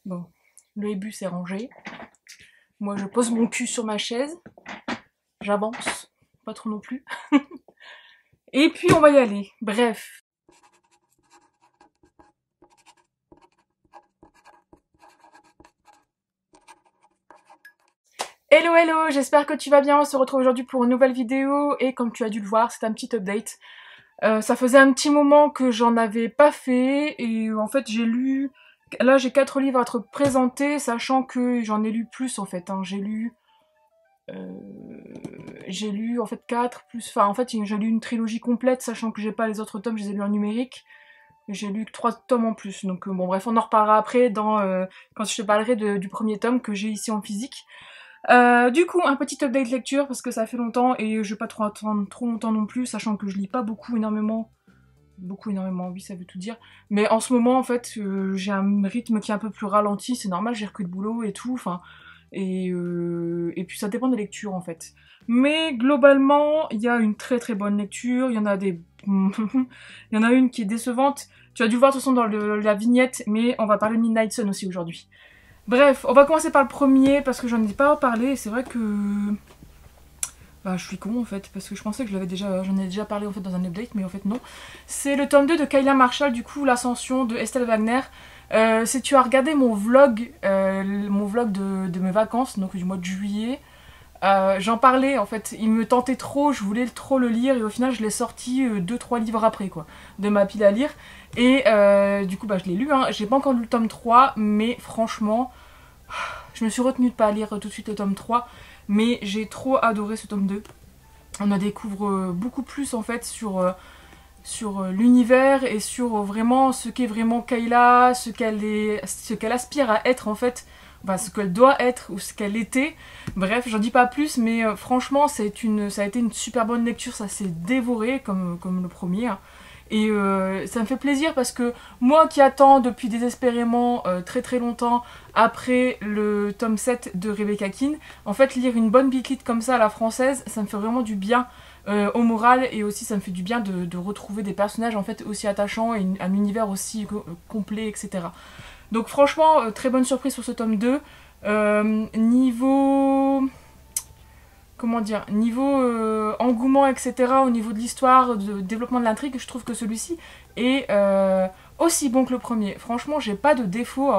Bon, le hibou s'est rangé. Moi, je pose mon cul sur ma chaise. J'avance. Pas trop non plus. Et puis, on va y aller. Bref. Hello, hello, j'espère que tu vas bien. On se retrouve aujourd'hui pour une nouvelle vidéo. Et comme tu as dû le voir, c'est un petit update. Ça faisait un petit moment que j'en avais pas fait. Et en fait, j'ai lu... Là, j'ai 4 livres à te présenter, sachant que j'en ai lu plus, en fait. Hein. J'ai lu en fait 4 plus... Enfin, en fait, j'ai lu une trilogie complète, sachant que j'ai pas les autres tomes, je les ai lus en numérique. J'ai lu 3 tomes en plus. Donc, bon, bref, on en reparlera après quand je te parlerai du premier tome que j'ai ici en physique. Du coup, un petit update lecture, parce que ça fait longtemps, et je vais pas trop attendre trop longtemps non plus, sachant que je lis pas beaucoup, énormément. Beaucoup, énormément, oui, ça veut tout dire. Mais en ce moment, en fait, j'ai un rythme qui est un peu plus ralenti, c'est normal, j'ai repris le boulot et tout, enfin... Et puis ça dépend des lectures en fait. Mais globalement, il y a une très très bonne lecture, il y en a des... il y en a une qui est décevante. Tu as dû voir de toute façon dans la vignette, mais on va parler de Midnight Sun aussi aujourd'hui. Bref, on va commencer par le premier parce que j'en ai pas parlé et c'est vrai que... Bah, je suis con en fait, parce que je pensais que j'en ai déjà parlé en fait dans un update, mais en fait non. C'est le tome 2 de Kyla Marshall, du coup, l'ascension de Estelle Wagner. Si tu as regardé mon vlog de mes vacances, donc du mois de juillet, j'en parlais en fait, il me tentait trop, je voulais trop le lire et au final je l'ai sorti 2-3 livres après quoi, de ma pile à lire. Et du coup bah je l'ai lu, hein. J'ai pas encore lu le tome 3, mais franchement, je me suis retenue de pas lire tout de suite le tome 3, mais j'ai trop adoré ce tome 2. On en découvre beaucoup plus en fait sur l'univers et sur vraiment ce qu'est vraiment Kayla, ce qu'elle aspire à être en fait, enfin, ce qu'elle doit être ou ce qu'elle était. Bref, j'en dis pas plus, mais franchement, ça a été une super bonne lecture, ça s'est dévoré comme le premier. Hein. Et ça me fait plaisir parce que moi qui attends depuis désespérément très très longtemps après le tome 7 de Rebecca Keane, en fait lire une bonne bitlite comme ça à la française, ça me fait vraiment du bien au moral et aussi ça me fait du bien de retrouver des personnages en fait aussi attachants et un univers aussi complet, etc. Donc franchement, très bonne surprise sur ce tome 2. Niveau... Comment dire, niveau engouement, etc., au niveau de l'histoire, de développement de l'intrigue, je trouve que celui-ci est aussi bon que le premier. Franchement, j'ai pas de défaut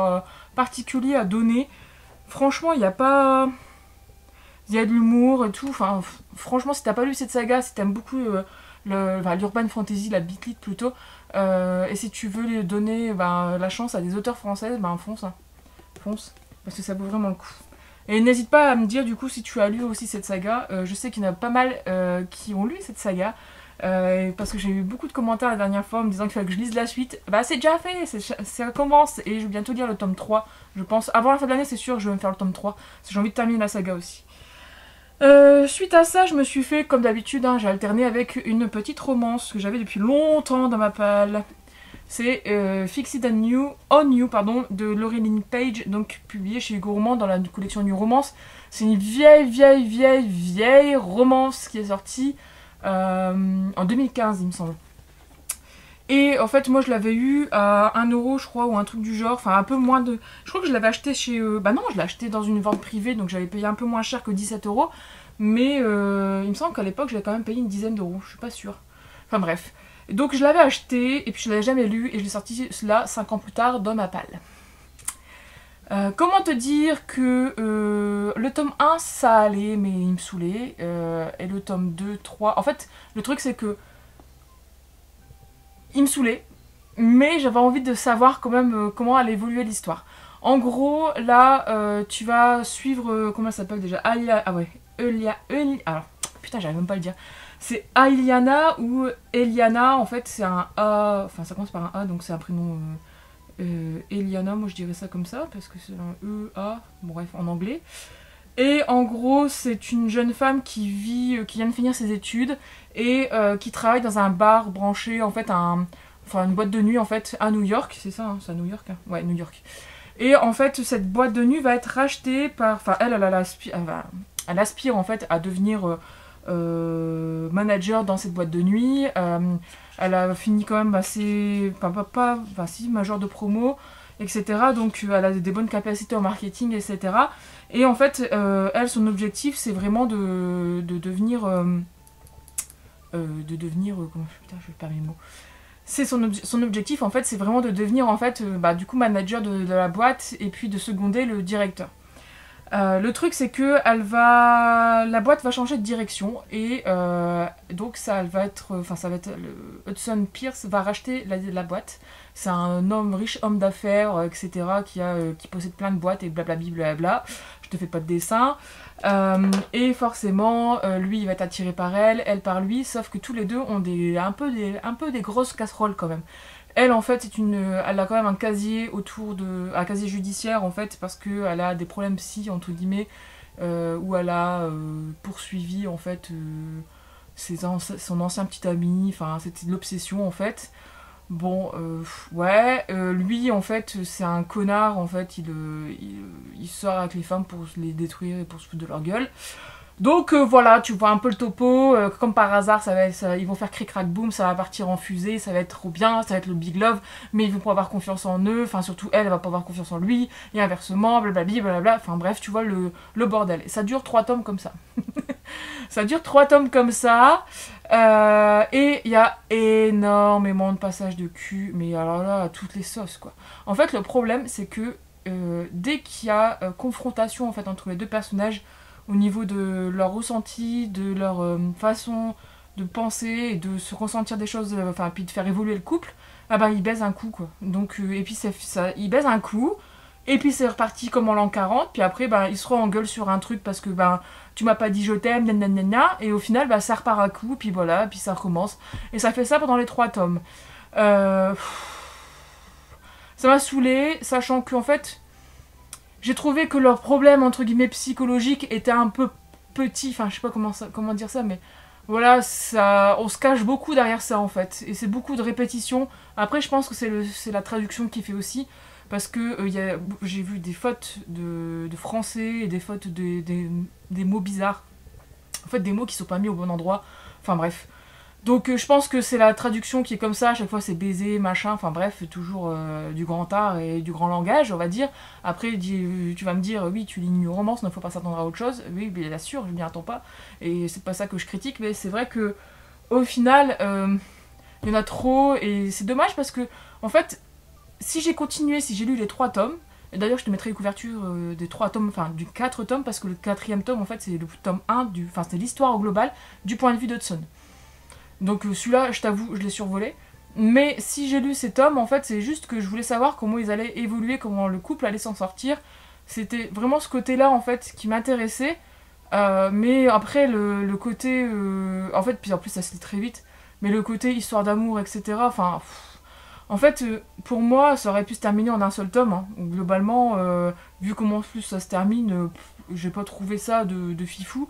particulier à donner. Franchement, il n'y a pas... Il y a de l'humour et tout. Enfin, franchement, si t'as pas lu cette saga, si t'aimes beaucoup l'urban fantasy, la beatlit plutôt, et si tu veux lui donner la chance à des auteurs françaises, fonce, hein. Fonce. Parce que ça vaut vraiment le coup. Et n'hésite pas à me dire du coup si tu as lu aussi cette saga. Je sais qu'il y en a pas mal qui ont lu cette saga. Parce que j'ai eu beaucoup de commentaires la dernière fois en me disant qu'il fallait que je lise la suite. Bah c'est déjà fait, ça commence et je vais bientôt lire le tome 3. Je pense, avant la fin de l'année c'est sûr, je vais me faire le tome 3. Parce que j'ai envie de terminer la saga aussi. Suite à ça, je me suis fait, comme d'habitude, hein, j'ai alterné avec une petite romance que j'avais depuis longtemps dans ma palle. C'est Fix It on You pardon, de Laureline Page, donc publié chez Hugo Roman dans la collection New Romance. C'est une vieille romance qui est sortie en 2015, il me semble. Et en fait, moi je l'avais eu à 1 € je crois, ou un truc du genre, enfin un peu moins de... Je crois que je l'avais acheté chez... Bah non, je l'ai acheté dans une vente privée, donc j'avais payé un peu moins cher que 17 €. Mais il me semble qu'à l'époque, j'avais quand même payé une dizaine d'euros, je suis pas sûre. Enfin bref. Donc je l'avais acheté, et puis je l'avais jamais lu, et je l'ai sorti là 5 ans plus tard dans ma palle. Comment te dire que le tome 1 ça allait, mais il me saoulait, et le tome 2, 3... En fait, le truc c'est que il me saoulait, mais j'avais envie de savoir quand même comment allait évoluer l'histoire. En gros, là, tu vas suivre, comment elle s'appelle déjà, Alia, ah ouais, alors, putain, j'arrive même pas à le dire. C'est Ailiana ou Eliana, en fait, c'est un A, enfin, ça commence par un A, donc c'est un prénom Eliana, moi je dirais ça comme ça, parce que c'est un E, A, bon, bref, en anglais. Et en gros, c'est une jeune femme qui vient de finir ses études et qui travaille dans un bar branché, en fait, enfin une boîte de nuit en fait à New York, c'est ça, hein, c'est à New York, hein, ouais, New York. Et en fait, cette boîte de nuit va être rachetée par, enfin elle aspire en fait à devenir manager dans cette boîte de nuit. Elle a fini quand même assez, si, major de promo. etc. Donc elle a des bonnes capacités en marketing, etc. Et en fait, elle, son objectif, c'est vraiment de devenir... comment, putain, je perds mes mots. C'est son objectif, en fait, c'est vraiment de devenir, en fait, du coup, manager de la boîte et puis de seconder le directeur. Le truc, c'est que la boîte va changer de direction et donc ça va être, Hudson Pierce va racheter la boîte. C'est un homme riche, homme d'affaires, etc. qui possède plein de boîtes et blablabla. Blabla. Je te fais pas de dessin. Et forcément, lui, il va être attiré par elle, elle par lui. Sauf que tous les deux ont un peu des grosses casseroles quand même. Elle, en fait, elle a quand même un casier un casier judiciaire, en fait, parce qu'elle a des problèmes psy, entre guillemets, où elle a poursuivi, en fait, son ancien petit ami, enfin, c'était de l'obsession, en fait. Bon, ouais, lui, en fait, c'est un connard, en fait, il sort avec les femmes pour les détruire et pour se foutre de leur gueule. Donc voilà, tu vois un peu le topo, comme par hasard, ils vont faire cric-crac boum, ça va partir en fusée, ça va être trop bien, ça va être le big love, mais ils vont pas avoir confiance en eux, enfin surtout elle va pas avoir confiance en lui, et inversement, blablabla, enfin bref, tu vois le bordel. Et ça dure 3 tomes comme ça. Ça dure 3 tomes comme ça, et il y a énormément de passages de cul, mais alors là, à toutes les sauces quoi. En fait, le problème, c'est que dès qu'il y a confrontation en fait entre les deux personnages, au niveau de leur ressenti, de leur façon de penser et de se ressentir des choses, puis de faire évoluer le couple, ah ben ils baisent un coup quoi. Donc, et puis ils baisent un coup, et puis c'est reparti comme en l'an 40, puis après ils se engueulent sur un truc parce que tu m'as pas dit je t'aime, nanana, et au final ça repart à coup, puis voilà, puis ça recommence. Et ça fait ça pendant les 3 tomes. Ça m'a saoulée, sachant qu'en fait, j'ai trouvé que leur problème, entre guillemets, psychologique était un peu petit. Enfin, je sais pas comment dire ça, mais voilà, on se cache beaucoup derrière ça, en fait. Et c'est beaucoup de répétitions. Après, je pense que c'est la traduction qui fait aussi. Parce que j'ai vu des fautes de français et des fautes des mots bizarres. En fait, des mots qui sont pas mis au bon endroit. Enfin, bref. Donc je pense que c'est la traduction qui est comme ça, à chaque fois c'est baiser, machin, enfin bref, toujours du grand art et du grand langage, on va dire. Après tu vas me dire, oui tu lis une romance, il ne faut pas s'attendre à autre chose. Oui, bien sûr, je m'y attends pas. Et c'est pas ça que je critique, mais c'est vrai que au final, il y en a trop, et c'est dommage parce que, en fait, si j'ai lu les 3 tomes, et d'ailleurs je te mettrai les couvertures des 3 tomes, enfin du 4 tomes, parce que le 4e tome, en fait, c'est le tome 1, c'est l'histoire au global, du point de vue d'Hudson. Donc celui-là, je t'avoue, je l'ai survolé. Mais si j'ai lu ces tomes, en fait, c'est juste que je voulais savoir comment ils allaient évoluer, comment le couple allait s'en sortir. C'était vraiment ce côté-là, en fait, qui m'intéressait. Mais après, le côté... en fait, puis en plus, ça se lit très vite. Mais le côté histoire d'amour, etc. Enfin... En fait, pour moi, ça aurait pu se terminer en un seul tome. Hein. Globalement, vu comment en plus ça se termine, j'ai pas trouvé ça de fifou.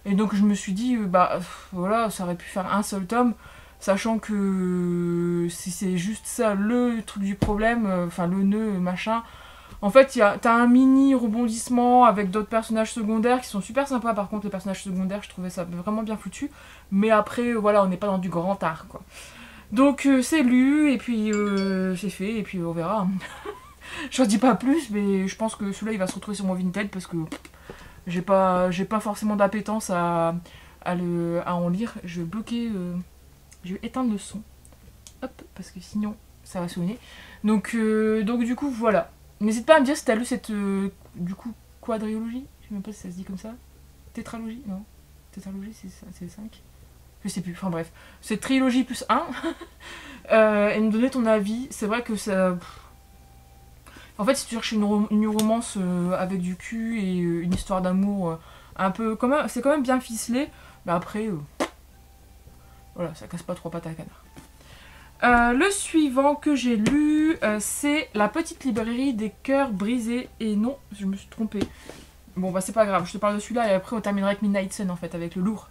Et donc je me suis dit, voilà, ça aurait pu faire un seul tome, sachant que si c'est juste ça le truc du problème, le nœud, machin. En fait, t'as un mini rebondissement avec d'autres personnages secondaires qui sont super sympas. Par contre, les personnages secondaires, je trouvais ça vraiment bien foutu. Mais après, voilà, on n'est pas dans du grand art, quoi. Donc c'est lu, et puis c'est fait, et puis on verra. J'en dis pas plus, mais je pense que celui-là, il va se retrouver sur mon Vinted, parce que... J'ai pas forcément d'appétence à en lire. Je vais bloquer, je vais éteindre le son. Hop, parce que sinon ça va sonner. Donc du coup voilà. N'hésite pas à me dire si t'as lu cette du coup quadrilogie. Je sais même pas si ça se dit comme ça. Tétralogie, non. Tétralogie c'est 5. Je sais plus, enfin bref. C'est trilogie plus 1. Et me donner ton avis. C'est vrai que ça... En fait, si tu cherches une romance avec du cul et une histoire d'amour un peu... c'est quand même bien ficelé, mais après, voilà, ça casse pas 3 pattes à canard. Le suivant que j'ai lu, c'est La petite librairie des cœurs brisés. Et non, je me suis trompée. Bon, c'est pas grave, je te parle de celui-là et après on terminera avec Midnight Sun, en fait, avec le lourd.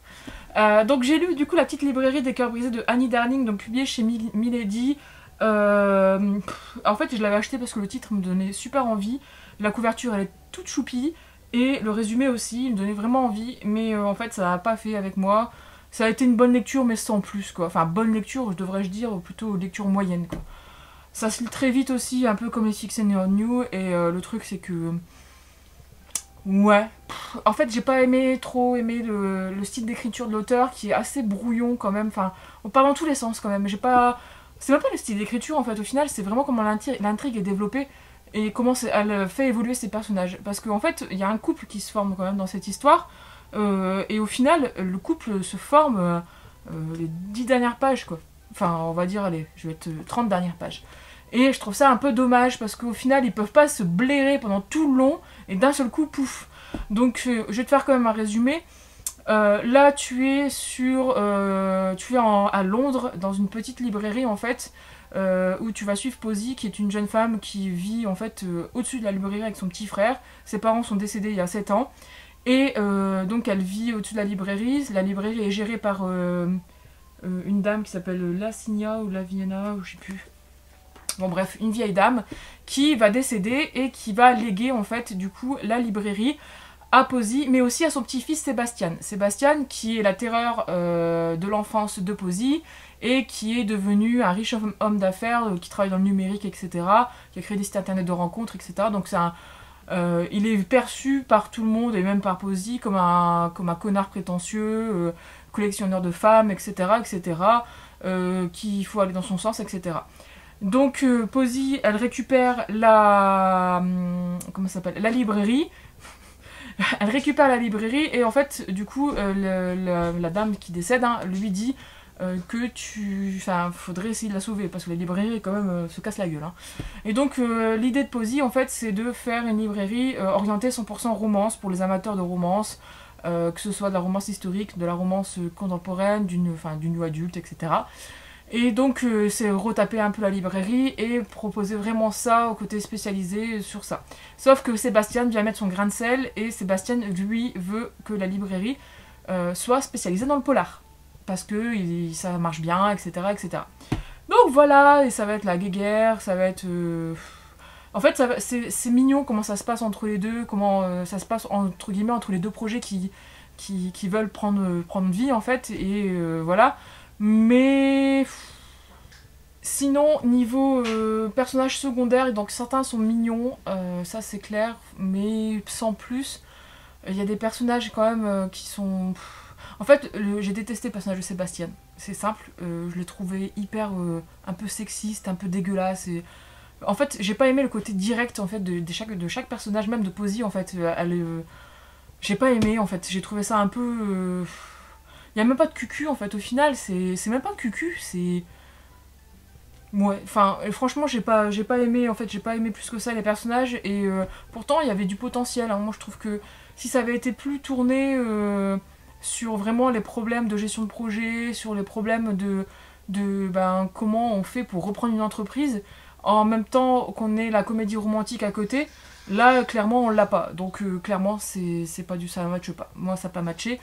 Donc j'ai lu, du coup, La petite librairie des cœurs brisés de Annie Darling, donc publié chez Milady. En fait, je l'avais acheté parce que le titre me donnait super envie. La couverture, elle est toute choupie. Et le résumé aussi, il me donnait vraiment envie. Mais en fait, ça n'a pas fait avec moi. Ça a été une bonne lecture, mais sans plus, quoi. Enfin, bonne lecture, devrais-je dire, ou plutôt lecture moyenne, quoi. Ça se lit très vite aussi, un peu comme les Six and New, et le truc c'est que... Ouais. En fait, j'ai pas trop aimé le style d'écriture de l'auteur qui est assez brouillon quand même. Enfin, on parle dans tous les sens quand même. J'ai pas. C'est même pas le style d'écriture en fait. Au final, c'est vraiment comment l'intrigue est développée et comment elle fait évoluer ses personnages. Parce qu'en fait, il y a un couple qui se forme quand même dans cette histoire. Et au final, le couple se forme les 10 dernières pages quoi. Enfin, on va dire, allez, je vais être 30 dernières pages. Et je trouve ça un peu dommage parce qu'au final, ils peuvent pas se blairer pendant tout le long et d'un seul coup, pouf. Donc, je vais te faire quand même un résumé. Là, tu es à Londres, dans une petite librairie en fait, où tu vas suivre Posy, qui est une jeune femme qui vit en fait au-dessus de la librairie avec son petit frère. Ses parents sont décédés il y a 7 ans. Et donc, elle vit au-dessus de la librairie. La librairie est gérée par une dame qui s'appelle Lavinia ou Laviena, ou je sais plus. Bon bref, une vieille dame qui va décéder et qui va léguer en fait du coup la librairie à Posy, mais aussi à son petit-fils Sébastien. Sébastien qui est la terreur de l'enfance de Posy et qui est devenu un riche homme d'affaires qui travaille dans le numérique, etc. Qui a créé des sites internet de rencontres, etc. Donc il est perçu par tout le monde et même par Posy comme un connard prétentieux, collectionneur de femmes, etc. etc. Qu'il faut aller dans son sens, etc. Donc Posy, elle récupère comment ça s'appelle, la librairie. Elle récupère la librairie et en fait, du coup, la dame qui décède lui dit faudrait essayer de la sauver parce que la librairie quand même se casse la gueule. Hein. Et donc l'idée de Posy, en fait, c'est de faire une librairie orientée 100% romance pour les amateurs de romance, que ce soit de la romance historique, de la romance contemporaine, du new adulte, etc. Et donc c'est retaper un peu la librairie et proposer vraiment ça au côté spécialisé sur ça. Sauf que Sébastien vient mettre son grain de sel et Sébastien lui veut que la librairie soit spécialisée dans le polar. Parce que ça marche bien, etc., etc. Donc voilà, et ça va être la guéguerre, ça va être... En fait, c'est mignon comment ça se passe entre les deux, comment ça se passe entre guillemets entre les deux projets qui veulent prendre vie en fait, et voilà. Mais sinon, niveau personnages secondaires, donc certains sont mignons, ça c'est clair, mais sans plus. Il y a des personnages quand même qui sont... En fait, j'ai détesté le personnage de Sébastien. C'est simple, je l'ai trouvé hyper un peu sexiste, un peu dégueulasse. En fait, j'ai pas aimé le côté direct en fait de chaque personnage, même de Posy en fait. J'ai pas aimé en fait, j'ai trouvé ça un peu... Il y a même pas de cucu en fait au final, c'est même pas un cucu, c'est... Ouais, enfin franchement j'ai pas aimé en fait, j'ai pas aimé plus que ça les personnages et pourtant il y avait du potentiel. Hein. Moi je trouve que si ça avait été plus tourné sur vraiment les problèmes de gestion de projet, sur les problèmes de comment on fait pour reprendre une entreprise, en même temps qu'on ait la comédie romantique à côté, là clairement on l'a pas. Donc clairement c'est pas ça matche pas. Moi ça n'a pas matché.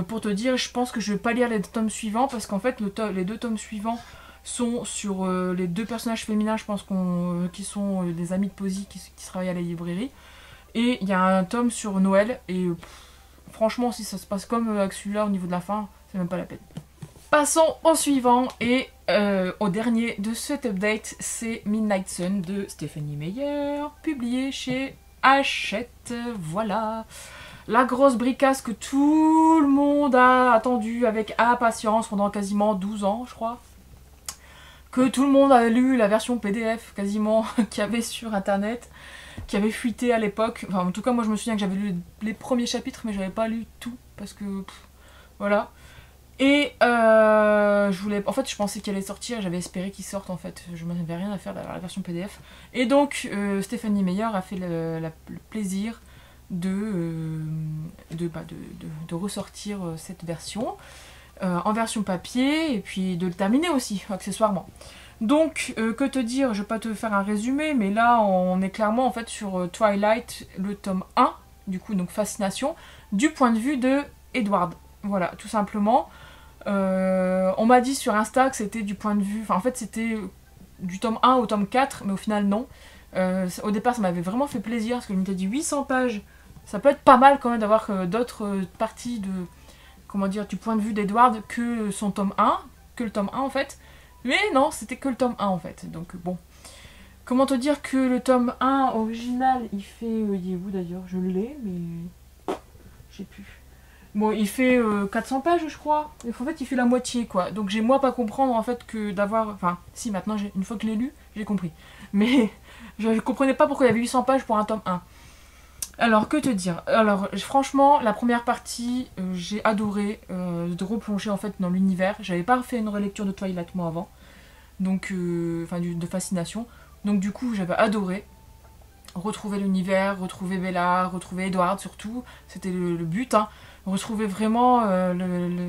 Pour te dire, je pense que je vais pas lire les tomes suivants parce qu'en fait les 2 tomes suivants sont sur les 2 personnages féminins, je pense qui sont des amis de Posy qui travaillent à la librairie. Et il y a un tome sur Noël et franchement si ça se passe comme avec celui-là au niveau de la fin, c'est même pas la peine. Passons au suivant et au dernier de cet update, c'est Midnight Sun de Stephanie Meyer, publié chez Hachette. Voilà. La grosse bricasse que tout le monde a attendu avec impatience pendant quasiment 12 ans, je crois. Que tout le monde a lu la version PDF quasiment qu'il y avait sur internet, qui avait fuité à l'époque. Enfin, en tout cas, moi je me souviens que j'avais lu les premiers chapitres, mais j'avais pas lu tout parce que. Voilà. Et en fait, je pensais qu'il allait sortir, j'avais espéré qu'il sorte en fait. Je n'avais rien à faire de la version PDF. Et donc, Stephanie Meyer a fait le plaisir de ressortir cette version en version papier et puis de le terminer aussi, accessoirement. Donc, que te dire, je vais pas te faire un résumé, mais là, on est clairement en fait sur Twilight, le tome 1, du coup, donc Fascination, du point de vue de Edward. Voilà, tout simplement. On m'a dit sur Insta que c'était du point de vue... Enfin, en fait, c'était du tome 1 au tome 4, mais au final, non. Au départ, ça m'avait vraiment fait plaisir, parce que je m'étais dit 800 pages. Ça peut être pas mal quand même d'avoir d'autres parties de... Comment dire, du point de vue d'Edward que son tome 1, que le tome 1 en fait. Mais non, c'était que le tome 1 en fait, donc bon. Comment te dire que le tome 1 original, il fait... il est où d'ailleurs? Je l'ai, mais... je sais plus. Bon, il fait 400 pages, je crois. Et en fait, il fait la moitié, quoi. Donc j'ai moi pas comprendre, en fait, que d'avoir... Enfin, si, maintenant, une fois que je l'ai lu, j'ai compris. Mais je comprenais pas pourquoi il y avait 800 pages pour un tome 1. Alors, que te dire? Alors, franchement, la première partie, j'ai adoré de replonger, en fait, dans l'univers. J'avais pas fait une relecture de Twilight, moi, avant. Donc, enfin, de Fascination. Donc, du coup, j'avais adoré. Retrouver l'univers, retrouver Bella, retrouver Edward surtout, c'était le but, hein. Retrouver vraiment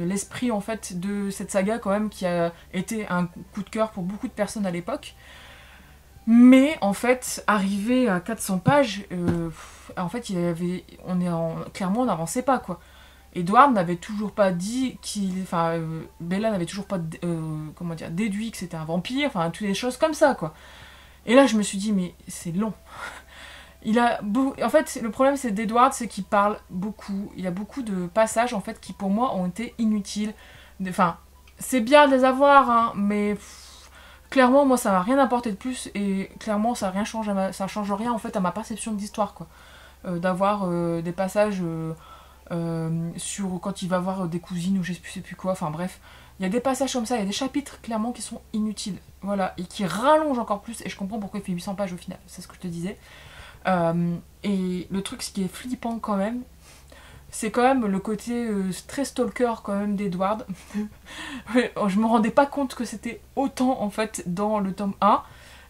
l'esprit en fait de cette saga quand même qui a été un coup de cœur pour beaucoup de personnes à l'époque. Mais en fait, arrivé à 400 pages, en fait, clairement on n'avançait pas quoi. Edward n'avait toujours pas dit Bella n'avait toujours pas comment dire, déduit que c'était un vampire, enfin toutes les choses comme ça quoi. Et là je me suis dit mais c'est long. En fait, le problème c'est d'Edward, c'est qu'il parle beaucoup. Il y a beaucoup de passages en fait qui pour moi ont été inutiles. Enfin, c'est bien de les avoir, hein, mais clairement moi ça m'a rien apporté de plus et clairement ça rien change ça change rien en fait à ma perception de l'histoire quoi. D'avoir des passages sur quand il va voir des cousines ou je sais plus quoi. Enfin bref, il y a des passages comme ça, il y a des chapitres clairement qui sont inutiles, voilà, et qui rallongent encore plus. Et je comprends pourquoi il fait 800 pages au final. C'est ce que je te disais. Et le truc, ce qui est flippant quand même, c'est quand même le côté très stalker quand même d'Edward. Je me rendais pas compte que c'était autant en fait dans le tome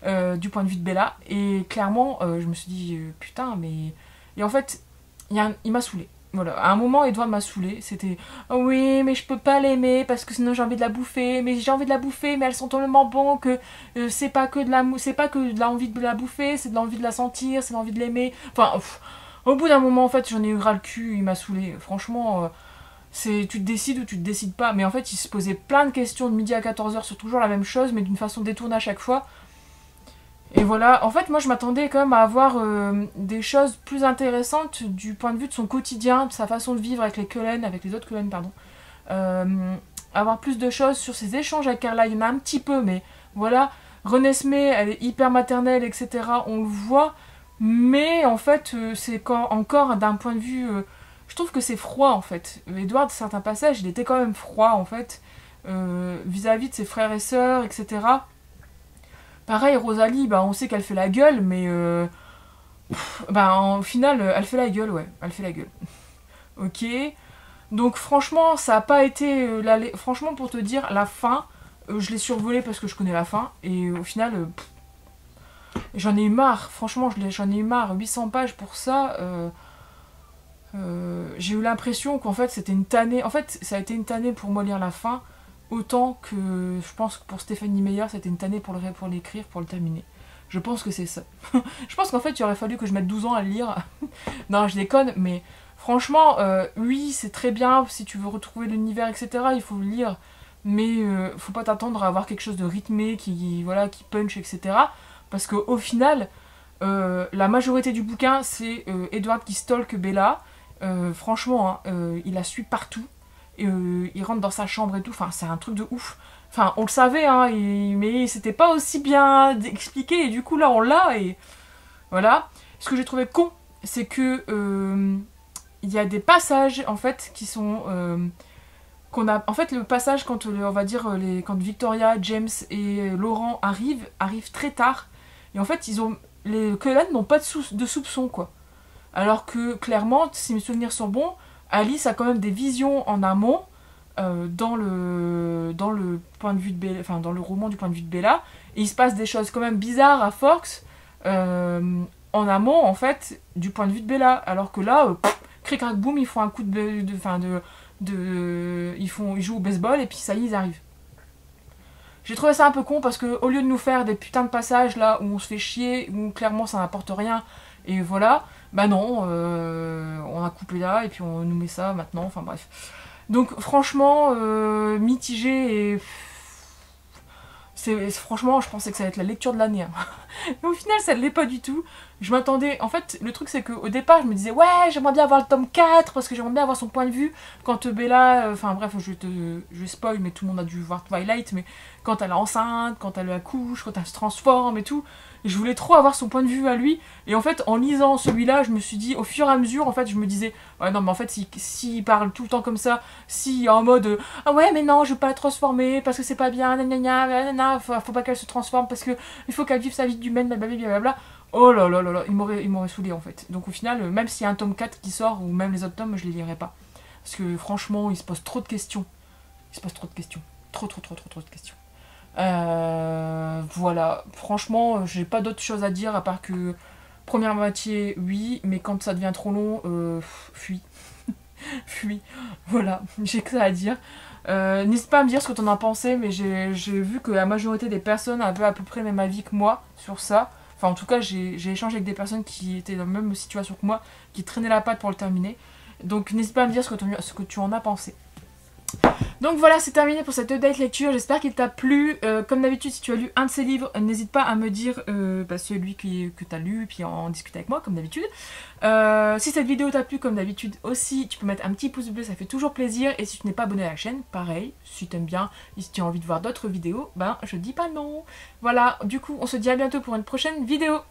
1 du point de vue de Bella. Et clairement, je me suis dit putain, mais. Et en fait, il m'a saoulé. Voilà, à un moment, Edward m'a saoulé. C'était oh oui, mais je peux pas l'aimer parce que sinon j'ai envie de la bouffer. Mais j'ai envie de la bouffer, mais elles sont tellement bonnes que c'est pas que de l'envie de la bouffer, c'est de l'envie de la sentir, c'est de l'envie de l'aimer. Enfin, au bout d'un moment, en fait, j'en ai eu ras le cul. Il m'a saoulé. Franchement, tu te décides ou tu te décides pas. Mais en fait, il se posait plein de questions de midi à 14h sur toujours la même chose, mais d'une façon détournée à chaque fois. Et voilà, en fait moi je m'attendais quand même à avoir des choses plus intéressantes du point de vue de son quotidien, de sa façon de vivre avec les Cullen, avec les autres Cullen, pardon. Avoir plus de choses sur ses échanges avec Carla, il y en a un petit peu, mais voilà. Renesmee, elle est hyper maternelle, etc. On le voit, mais en fait c'est encore d'un point de vue... je trouve que c'est froid en fait. Edward, certains passages, il était quand même froid en fait, vis-à-vis de ses frères et sœurs, etc. Pareil, Rosalie, bah, on sait qu'elle fait la gueule, mais au final, elle fait la gueule, ouais, elle fait la gueule. Ok, donc franchement, ça a pas été... franchement, pour te dire, la fin, je l'ai survolée parce que je connais la fin, et au final, j'en ai eu marre, franchement, j'en ai eu marre, 800 pages pour ça, j'ai eu l'impression qu'en fait, c'était une tannée, en fait, ça a été une tannée pour moi lire la fin, autant que je pense que pour Stephanie Meyer, c'était une tannée pour l'écrire, pour le terminer. Je pense que c'est ça. Je pense qu'en fait, il aurait fallu que je mette 12 ans à le lire. Non, je déconne, mais franchement, oui, c'est très bien, si tu veux retrouver l'univers, etc., il faut le lire, mais faut pas t'attendre à avoir quelque chose de rythmé, qui punch, etc., parce qu'au final, la majorité du bouquin, c'est Edward qui stalk Bella. Franchement, hein, il la suit partout. Il rentre dans sa chambre et tout, enfin c'est un truc de ouf. Enfin on le savait, hein, mais c'était pas aussi bien expliqué et du coup là on l'a et voilà. Ce que j'ai trouvé con, c'est que il y a des passages en fait qui sont en fait le passage quand on va dire quand Victoria, James et Laurent arrivent très tard et en fait les Cullen n'ont pas de soupçons quoi. Alors que clairement, si mes souvenirs sont bons, Alice a quand même des visions en amont dans le point de vue de Bella, enfin dans le roman du point de vue de Bella, et il se passe des choses quand même bizarres à Forks en amont en fait du point de vue de Bella, alors que là, cric crac boum, ils font un coup ils jouent au baseball et puis ça y est, ils arrivent. J'ai trouvé ça un peu con parce que au lieu de nous faire des putains de passages là où on se fait chier, où clairement ça n'apporte rien, et voilà, bah non, on a coupé là et puis on nous met ça maintenant, enfin bref. Donc franchement, mitigé et... franchement, je pensais que ça allait être la lecture de l'année. Hein. Mais au final, ça ne l'est pas du tout. Je m'attendais... En fait, le truc, c'est qu'au départ, je me disais, ouais, j'aimerais bien avoir le tome 4, parce que j'aimerais bien avoir son point de vue. Quand Bella... Enfin bref, je spoil, mais tout le monde a dû voir Twilight, mais quand elle est enceinte, quand elle accouche, quand elle se transforme et tout, et je voulais trop avoir son point de vue à lui. Et en fait, en lisant celui-là, je me suis dit, au fur et à mesure, en fait, je me disais, ouais, non, mais en fait, s'il parle tout le temps comme ça, si en mode, ah ouais, mais non, je veux pas la transformer parce que c'est pas bien, nanana, faut pas qu'elle se transforme parce que il faut qu'elle vive sa vie d'humaine, blablabla. Oh là là là là, il m'aurait saoulé en fait. Donc au final, même s'il y a un tome 4 qui sort, ou même les autres tomes, je les lirai pas. Parce que franchement, il se pose trop de questions. Il se pose trop de questions. Trop de questions. Voilà, franchement, j'ai pas d'autre chose à dire à part que première moitié, oui, mais quand ça devient trop long, fuis. Fuis. Voilà, j'ai que ça à dire. N'hésite pas à me dire ce que t'en as pensé, mais j'ai vu que la majorité des personnes avaient à peu près le même avis que moi sur ça. Enfin, en tout cas, j'ai échangé avec des personnes qui étaient dans la même situation que moi, qui traînaient la patte pour le terminer. Donc, n'hésite pas à me dire ce que tu en as pensé. Donc voilà, c'est terminé pour cette update lecture. J'espère qu'il t'a plu. Comme d'habitude, si tu as lu un de ces livres, n'hésite pas à me dire celui que tu as lu, puis en discuter avec moi, comme d'habitude. Si cette vidéo t'a plu, comme d'habitude aussi, tu peux mettre un petit pouce bleu, ça fait toujours plaisir. Et si tu n'es pas abonné à la chaîne, pareil, si tu aimes bien, et si tu as envie de voir d'autres vidéos, ben je dis pas non. Voilà, du coup, on se dit à bientôt pour une prochaine vidéo.